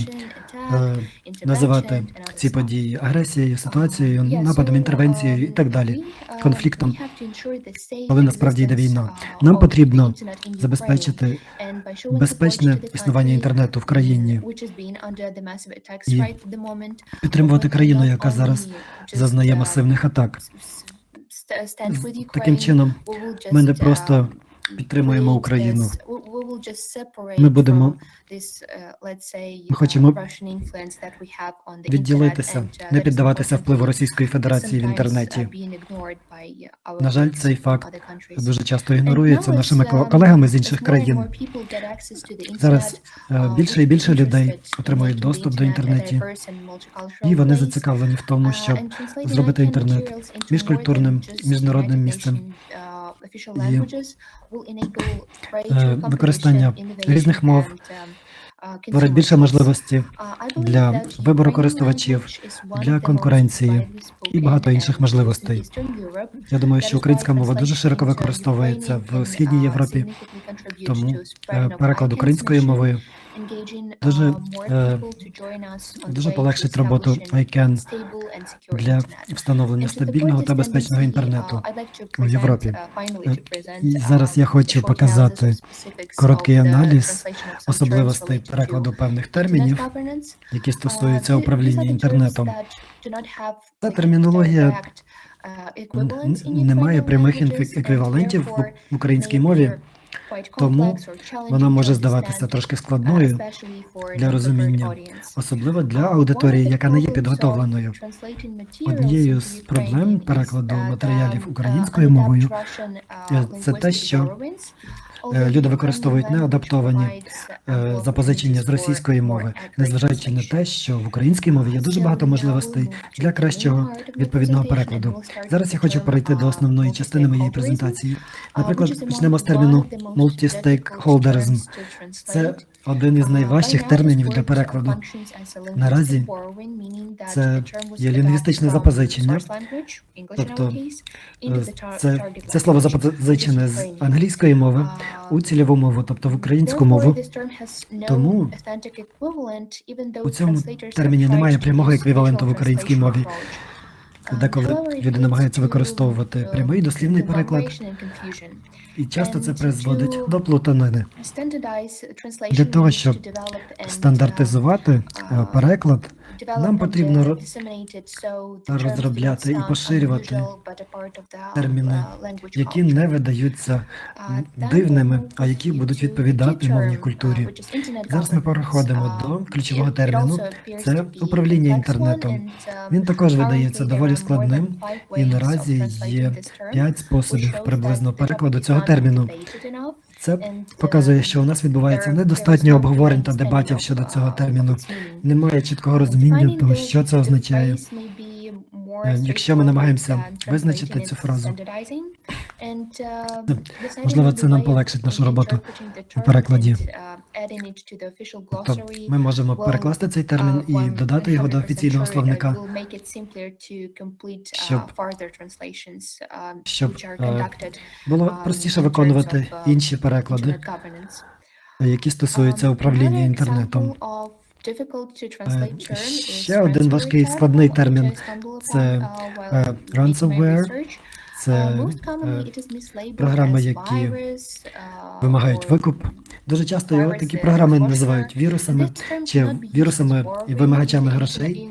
називати ці події агресією, ситуацією, нападом, інтервенцією і так далі, конфліктом, коли насправді йде війна. Нам потрібно забезпечити безпечне існування інтернету в країні і підтримувати країну, яка зараз зазнає масивних атак. Таким чином, ми не просто підтримуємо Україну. Ми хочемо відділитися, не піддаватися впливу Російської Федерації в інтернеті. На жаль, цей факт дуже часто ігнорується нашими колегами з інших країн. Зараз більше і більше людей отримують доступ до інтернету, і вони зацікавлені в тому, щоб зробити інтернет міжкультурним, міжнародним місцем. І використання різних мов створить більше можливості для вибору користувачів, для конкуренції і багато інших можливостей. Я думаю, що українська мова дуже широко використовується в Східній Європі, тому переклад українською мовою дуже полегшить роботу ICANN для встановлення стабільного та безпечного інтернету в Європі. І зараз я хочу показати короткий аналіз особливостей перекладу певних термінів, які стосуються управління інтернетом. Ця термінологія не має прямих еквівалентів в українській мові, тому вона може здаватися трошки складною для розуміння, особливо для аудиторії, яка не є підготовленою. Однією з проблем перекладу матеріалів українською мовою це те, що люди використовують неадаптовані запозичення з російської мови, незважаючи на те, що в українській мові є дуже багато можливостей для кращого відповідного перекладу. Зараз я хочу перейти до основної частини моєї презентації. Наприклад, почнемо з терміну multi-stakeholderism. Це один із найважчих термінів для перекладу. Наразі це є лінгвістичне запозичення, тобто це слово запозичене з англійської мови у цільову мову, тобто в українську мову. Тому у цьому терміні немає прямого еквіваленту в українській мові. Деколи люди намагаються використовувати прямий дослівний переклад, і часто це призводить до плутанини. Для того, щоб стандартизувати переклад, нам потрібно розробляти і поширювати терміни, які не видаються дивними, а які будуть відповідати мовній культурі. Зараз ми переходимо до ключового терміну – це управління інтернетом. Він також видається доволі складним, і наразі є 5 способів приблизно перекладу цього терміну. Це показує, що у нас відбувається недостатньо обговорень та дебатів щодо цього терміну. Немає чіткого розуміння того, що це означає. Якщо ми намагаємося визначити цю фразу, можливо, це нам полегшить нашу роботу у перекладі. Тобто ми можемо перекласти цей термін і додати його до офіційного словника, щоб було простіше виконувати інші переклади. які стосуються управління інтернетом. Ще один важкий складний термін – це ransomware. Це програми, які вимагають викуп. Дуже часто такі програми називають вірусами чи вірусами і вимагачами грошей.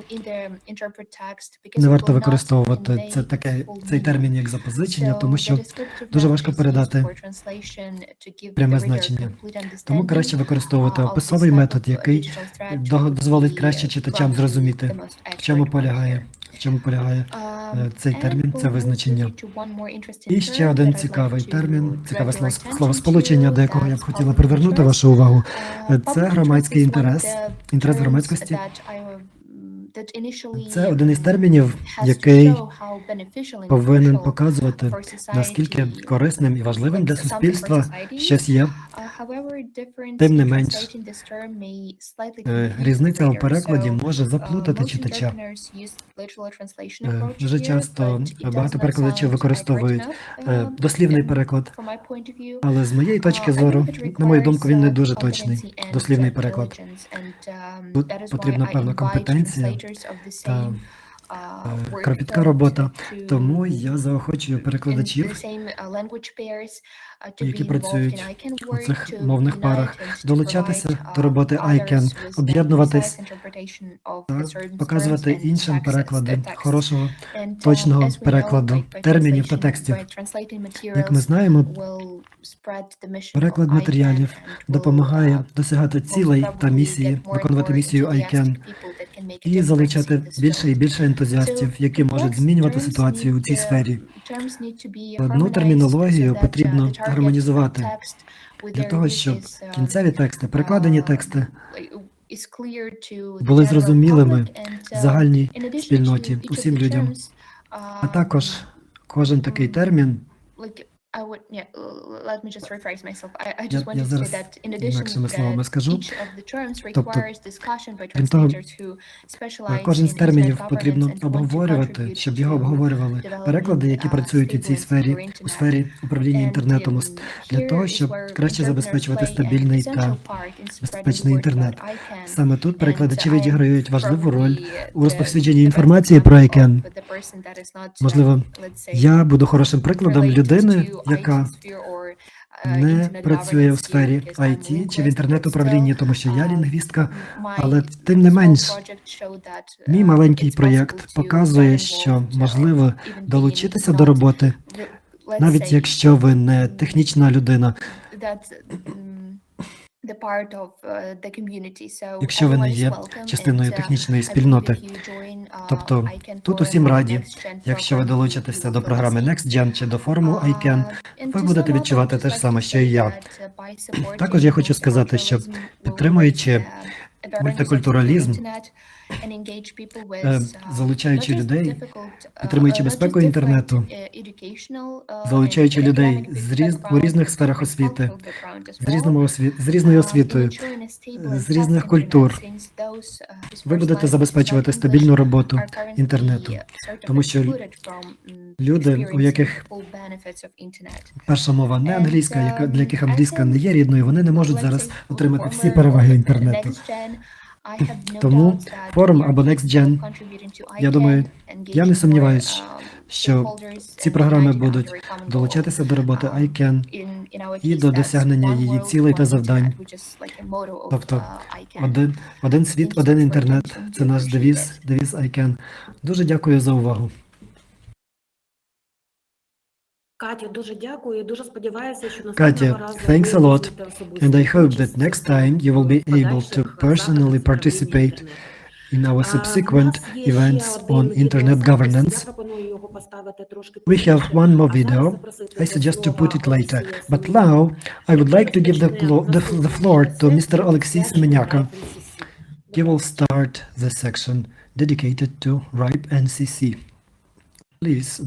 Не варто використовувати цей термін як запозичення, тому що дуже важко передати пряме значення. Тому краще використовувати описовий метод, який дозволить краще читачам зрозуміти, в чому полягає цей термін, це визначення. І ще один цікавий термін, цікаве словосполучення, до якого я б хотіла привернути вашу увагу. Це громадський інтерес громадськості. Це один із термінів, який повинен показувати, наскільки корисним і важливим для суспільства щось є. Тим не менш, різниця у перекладі може заплутати читача. Дуже часто багато перекладачів використовують дослівний переклад, але з моєї точки зору, на мою думку, він не дуже точний, дослівний переклад. Тут потрібна певна компетенція та кропітка робота, тому я заохочую перекладачів, які працюють у цих мовних парах, долучатися до роботи ICANN, об'єднуватись та показувати іншим переклади хорошого, точного перекладу термінів та текстів. Як ми знаємо, переклад матеріалів допомагає досягати цілей та місії, виконувати місію ICANN і залучати більше і більше ентузіастів, які можуть змінювати ситуацію у цій сфері. Одну термінологію потрібно гармонізувати для того, щоб кінцеві тексти, перекладені тексти були зрозумілими загальній спільноті, усім людям. А також кожен такий термін, я зараз інакшими словами скажу, тобто, крім того, кожен з термінів потрібно обговорювати, щоб його обговорювали переклади, які працюють у цій сфері, у сфері управління інтернетом, для того, щоб краще забезпечувати стабільний та безпечний інтернет. Саме тут перекладачі відіграють важливу роль у розповсюдженні інформації про ICANN. Можливо, я буду хорошим прикладом людини, яка не працює в сфері IT чи в інтернет-управлінні, тому що я лінгвістка, але тим не менш, мій маленький проєкт показує, що можливо долучитися до роботи, навіть якщо ви не технічна людина. Якщо ви не є частиною технічної спільноти. Тобто тут усім раді, якщо ви долучитеся до програми NextGen чи до форуму ICANN, ви будете відчувати те ж саме, що і я. Також я хочу сказати, що підтримуючи мультикультуралізм, залучаючи людей, підтримуючи безпеку інтернету, залучаючи людей у різних сферах освіти, з різною освітою, з різних культур, ви будете забезпечувати стабільну роботу інтернету. Тому що люди, у яких перша мова не англійська, для яких англійська не є рідною, вони не можуть зараз отримати всі переваги інтернету. Тому форум або NextGen, я думаю, я не сумніваюся, що ці програми будуть долучатися до роботи ICANN і до досягнення її цілей та завдань. Тобто, один світ, один інтернет – це наш девіз ICANN. Дуже дякую за увагу.
Катя, дуже дякую. Дуже сподіваюся, що
Katya, thanks a lot, and I hope that next time you will be able to personally participate in our subsequent events on internet governance. We have one more video. I suggest to put it later. But now, I would like to give the floor to Mr. Alexei Semenyaka. He will start the section dedicated to RIPE NCC. Please, the